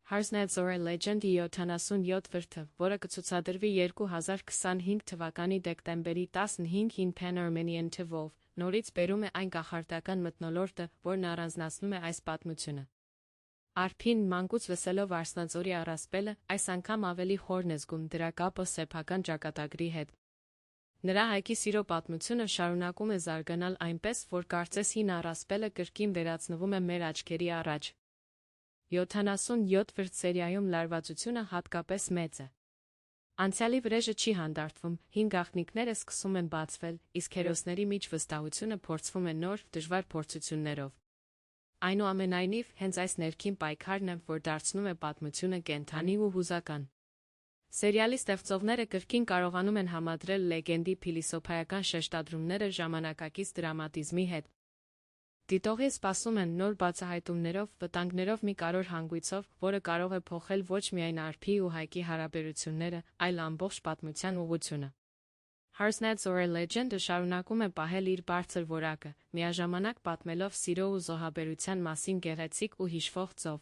Հարսնեծորը Legend-ի 77 վրթը, որը կցուցադրվի 2025 թվականի դեկտեմբերի 15-ին Pan Armenian TV-ով, նորից բերում է այն կախարդական մթնոլորտը, որն առանձնացնում է այս պատմությունը։ Արփին մանկուց լսելով Արսնածորի առասպելը, այս անգամ ավելի խորն է զգում դրա կապը սեփական ճակատագրի հետ։ Նրա հայքի սիրո պատմությունը շարունակում է զարգանալ այնպես, որ կարծես հին առասպելը կրկին վերածնվում է մեր աչքերի առաջ։ 77 վրտ սերիայում լարվածությունը հատկապես մեծ է։ Անցյալի վրեժը չի հանդարտվում, հին գաղտնիքները սկսում են բացվել, իսկ հերոսների միջ վստահությունը փորձվում է նոր, դժվար փորձություններով։ Այնուամենայնիվ, հենց այս ներքին պայքարն է, որ դարձնում է պատմությունը կենդանի ու հուզական։ Սերիալի ստեղծողները կրկին կարողանում են համադրել լեգենդի փիլիսոփայական շեշտադրումները ժամանակակից դրամատիզմի հետ։ Դիտողին սպասում են նոր բացահայտումներով, վտանգներով մի կարևոր հանգույցով, որը կարող է փոխել ոչ միայն Արփի ու Հայկի հարաբերությունները, այլ ամբողջ պատմության ուղղությունը։ Հարսնեծորը Legend-ը շարունակում է պահել իր բարձր որակը, միաժամանակ պատմելով սիրո ու զոհաբերության մասին գեղեցիկ ու հիշվող ծով։